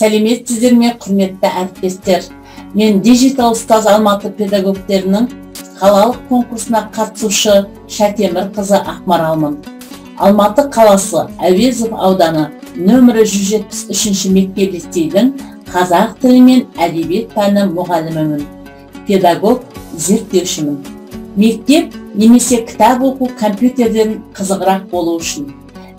Сәлеметсіздер ме, құрметті әріптестер? Мен Digital ұстаз Алматы педагогтерінің қалалық конкурсына қатысушы Шатемір қызы Ақмаралмын. Алматы қаласы Әуезов ауданы нөмірі 173 мектеп-лицейдің қазақ тілі мен әдебиет пәні мұғалімімін. Педагог зерттеушімін. Мектеп немесе кітап оқу компьютерден қызығырақ болу үшін.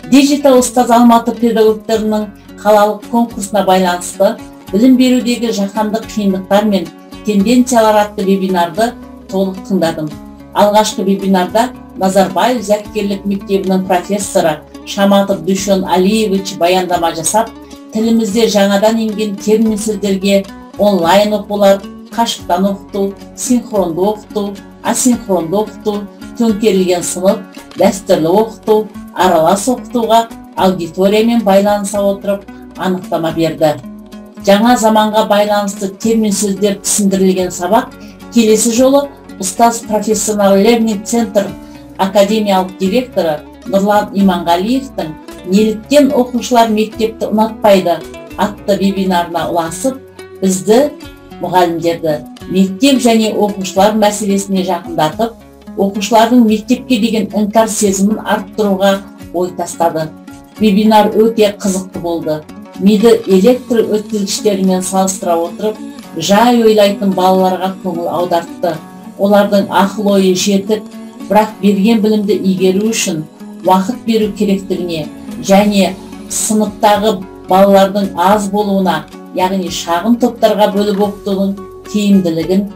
Digital ұстаз Алматы педагогтерінің қалалық конкурсына байланысты білім берудегі жаһандық қиындықтар мен тенденциялар атты вебинарды толық тыңдадым. Алғашқы вебинарда Назарбаев зияткерлік мектебінің профессоры Шаматов Дүйшен Алиевич баяндама жасап, тілімізде жаңадан енген термин сөздерге онлайн оқулар, қашықтан оқыту, синхронды оқыту, асинхронды оқыту, төңкерілген сынып, дәстүрлі оқыту, аралас оқытуға аудиториямен байланыса отырып анықтама берді. Жаңа заманға байланысты термин сөздер түсіндірілген сабақ келесі жолы ұстаз профессионал Learning Center академиялық директоры Нұрлан Иманғалиевтің «Неліктен оқушылар мектепті ұнатпайды» атты вебинарына ұласып, бізді мұғалімдерді мектеп және оқушылар мәселесіне жақындатып, оқушылардың мектепке деген іңкар сезімін арттыруға ой тастады. Вебинар өте қызықты болды. Миды электр өткізгіштерімен салыстыра отырып, жай ойлайтын балаларға көңіл аудартты. Олардың ақыл ойы жетік, бірақ берген білімді игеру үшін уақыт беру керектігіне және сыныптағы балалардың аз болуына, яғни шағын топтарға бөліп оқытудың тиімділігін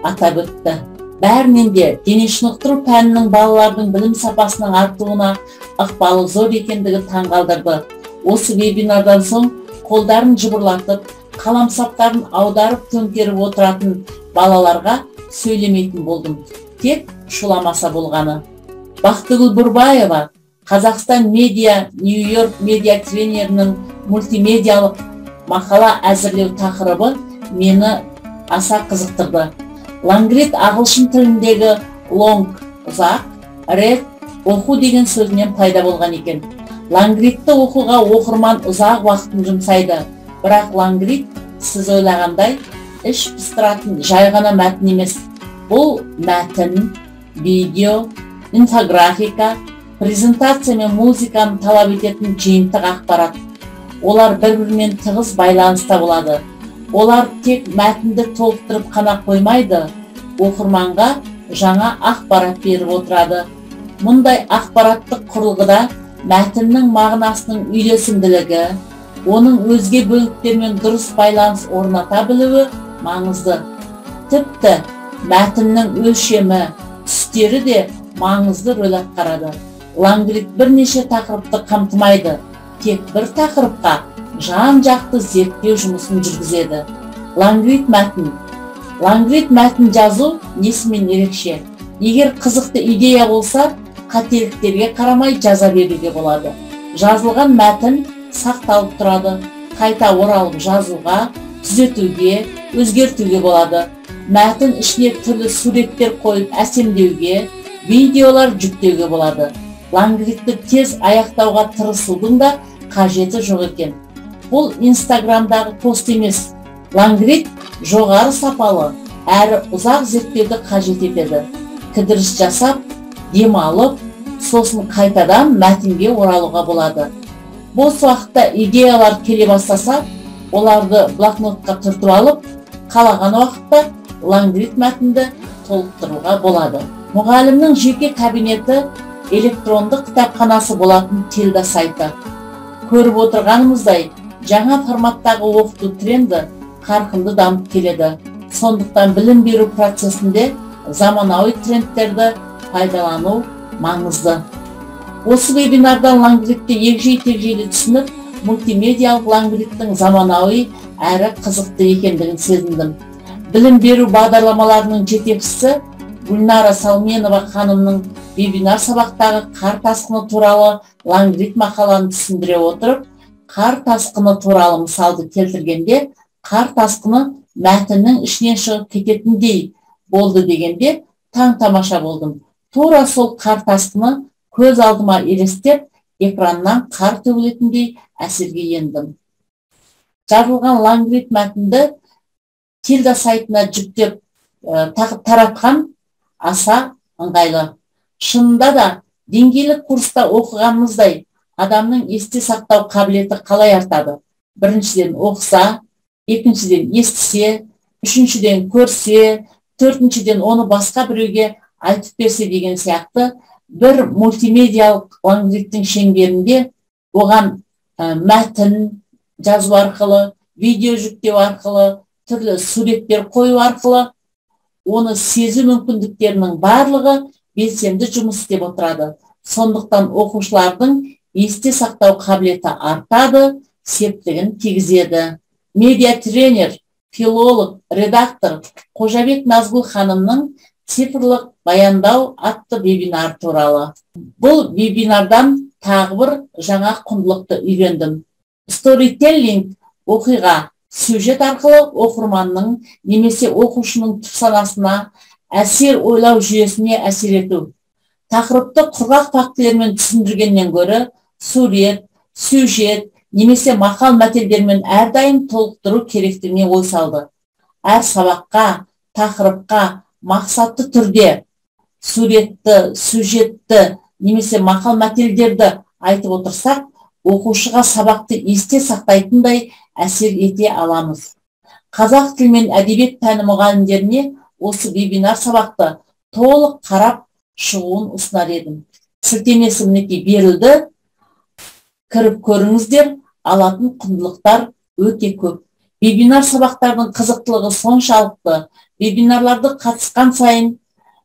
атап өтті. Бәрінен де дене шынықтыру пәнінің балалардың білім сапасының артуына ықпалы зор екендігі таңғалдырды. Осы вебинардан соң қолдарын жыбырлатып, қаламсаптарын аударып төңкеріп отыратын балаларға сөйлемейтін болдым. Тек шуламаса болғаны. Бақтыгүл Бурбаева, Қазақстан медиа Нью-Йорк медиа тренерінің мультимедиалық мақала әзірлеу тақырыбы мені аса қызықтырды. Лангрид ағылшын тіліндегі long ұзақ, read оқу деген сөзінен пайда болған екен. Лангридті оқуға оқырман ұзақ уақытын жұмсайды, бірақ лангрид сіз ойлағандай іш пыстыратын жай ғана мәтін емес. Бұл мәтін, видео, инфографика, презентация мен музыканы талап ететін жиынтық ақпарат. Олар бір-бірімен тығыз байланыста болады. Олар тек мәтінді толықтырып қана қоймайды, оқырманға жаңа ақпарат беріп отырады. Мұндай ақпараттық құрылғыда мәтіннің мағынасының үйлесімділігі, оның өзге бөліктермен дұрыс байланыс орната білуі маңызды. Тіпті мәтіннің өлшемі, түстері де маңызды рөл атқарады. Лангрид бірнеше тақырыпты қамтымайды, тек бір тақырыпқа жан-жақты зерттеу жұмысын жүргізеді. Лангрид мәтін жазу несімен ерекше. Егер қызықты идея болса, қателіктерге қарамай жаза беруге болады. Жазылған мәтін сақталып тұрады, қайта оралып жазуға, түзетуге, өзгертуге болады. Мәтін ішіне түрлі суреттер қойып әсемдеуге, видеолар жүктеуге болады. Лангридті тез аяқтауға тырысудың да қажеті жоқ екен. Бұл Инстаграмдағы пост емес. Лангрид жоғары сапалы, әрі ұзақ зерттеуді қажет етеді. Кідіріс жасап, демалып, сосын қайтадан мәтінге оралуға болады. Бос уақытта идеялар келе бастаса, оларды блокнотқа түртіп алып, қалаған уақытта лангрид мәтінді толықтыруға болады. Мұғалімнің жеке кабинеті электрондық кітапханасы болатын Тилда сайты. Көріп отырғанымыздай, жаңа форматтағы оқыту тренді қарқынды дамып келеді. Сондықтан білім беру процесінде заманауи трендтерді пайдалану маңызды. Осы вебинардан лангридті егжей-тегжейлі түсініп, мультимедиалық лангридтің заманауи әрі қызықты екендігін сезіндім. Білім беру бағдарламаларының жетекшісі Гүлнара Салменова ханымның вебинар сабақтағы қар тасқыны туралы лангрид мақаланы түсіндіре отырып, қар тасқыны туралы мысалды келтіргенде, қар тасқыны мәтіннің ішінен шығып кететіндей болды дегенде таң тамаша болдым. Тура сол қар тасқыны көз алдыма елестеп, экраннан қар төгілетіндей әсерге ендім. жазылған лангрид мәтінді Тилда сайтына жүктеп таратқан аса ыңғайлы. Шынында да деңгейлік курста оқығанымыздай адамның есте сақтау қабілеті қалай артады? Біріншіден оқыса, екіншіден естісе, үшіншіден көрсе, төртіншіден оны басқа біреуге айтып берсе деген сияқты бір мультимедиалық лангридтің шеңберінде оған мәтін жазу арқылы, видео жүктеу арқылы, түрлі суреттер қою арқылы оны сезу мүмкіндіктерінің барлығы белсенді жұмыс істеп отырады. Сондықтан оқушылардың есте сақтау қабілеті артады, септігін тигізеді. Медиа тренер, филолог, редактор Қожабек Назгүл ханымның цифрлық баяндау атты вебинар туралы. Бұл вебинардан тағы бір жаңа құндылықты үйрендім. Сторителлинг оқиға, сюжет арқылы оқырманның немесе оқушының түпсанасына, әсер ойлау жүйесіне әсер ету. Тақырыпты құрғақ фактілермен түсіндіргеннен гөрі сурет, сюжет немесе мақал мәтелдермен әрдайым толықтыру керектігіне ой салды. Әр сабаққа, тақырыпқа мақсатты түрде суретті, сюжетті немесе мақал мәтелдерді айтып отырсақ, оқушыға сабақты есте сақтайтындай әсер ете аламыз. Қазақ тіл мен әдебиет пәні мұғалімдеріне осы вебинар сабақты толық қарап шығуын ұсынар едім. Сілтемесі мінекей берілді. Кіріп көріңіздер, алатын құндылықтар өте көп. Вебинар сабақтардың қызықтылығы соншалықты, вебинарларды қатысқан сайын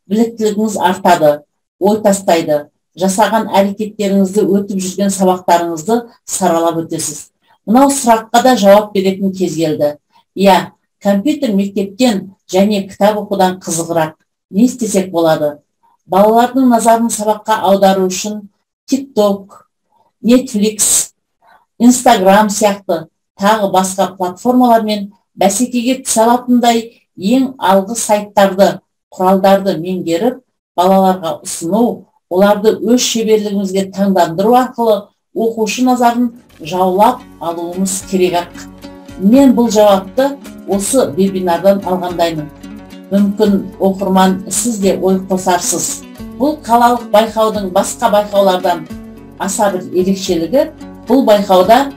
біліктілігіңіз артады, ой тастайды. Жасаған әрекеттеріңізді, өтіп жүрген сабақтарыңызды саралап өтесіз. Мынау сұраққа да жауап беретін кез келді. Иә, компьютер мектептен және кітап оқудан қызығырақ. Не істесек болады? Балалардың назарын сабаққа аудару үшін TikTok, Netflix, Instagram сияқты тағы басқа платформалармен бәсекеге түсе алатындай ең алғы сайттарды, құралдарды меңгеріп, балаларға ұсыну, оларды өз шеберлігімізге таңдандыру арқылы оқушы назарын жаулап алуымыз керек. Мен бұл жауапты осы вебинардан алғандаймын. Мүмкін оқырман сіз де ой қосарсыз. Бұл қалалық байқаудың басқа байқаулардан аса бір ерекшелігі, бұл байқауда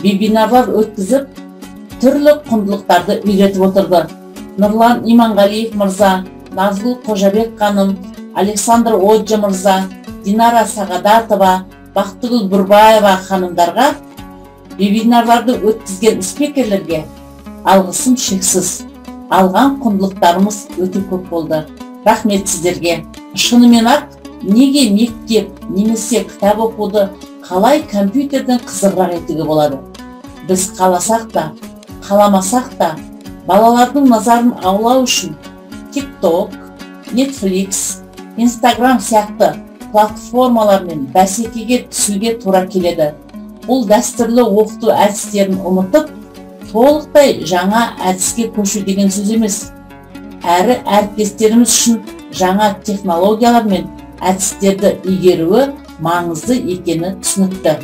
вебинарлар өткізіп, түрлі құндылықтарды үйретіп отырды. Нұрлан Иманғалиев мырза, Назгүл Қожабек ханым, Александр Оджа мырза, Динара Сағадатова, Бақтыгүл Бурбаева ханымдарға, вебинарларды өткізген спикерлерге алғысым шексіз. Алған құндылықтарымыз өте көп болды. Рахмет сіздерге. Шынымен ақ, неге мектеп немесе кітап оқуды қалай компьютерден қызығырақ етуге болады? Біз қаласақ та, қаламасақ та, балалардың назарын аулау үшін TikTok, Netflix, Instagram сияқты платформалармен бәсекеге түсуге тура келеді. Бұл дәстүрлі оқыту әдістерін ұмытып, толықтай жаңа әдіске көшу деген сөз емес. Әрі әріптестеріміз үшін жаңа технологиялар мен әдістерді игеруі маңызды екені түсінікті.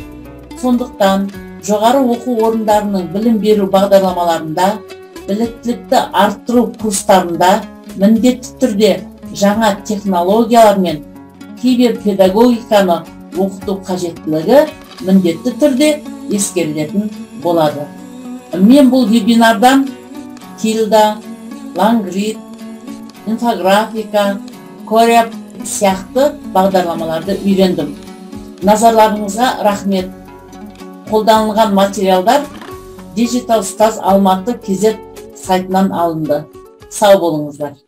Сондықтан жоғары оқу орындарының білім беру бағдарламаларында, біліктілікті арттыру курстарында міндетті түрде жаңа технологиялар мен киберпедагогиканы оқыту қажеттілігі міндетті түрде ескерілетін болады. Мен бұл вебинардан Тилда, лангрид, инфографика, коряб сияқты бағдарламаларды үйрендім. Назарларыңызға рахмет. Қолданылған материалдар Digital Stars Алматы KZ сайтынан алынды. Сау болыңыздар.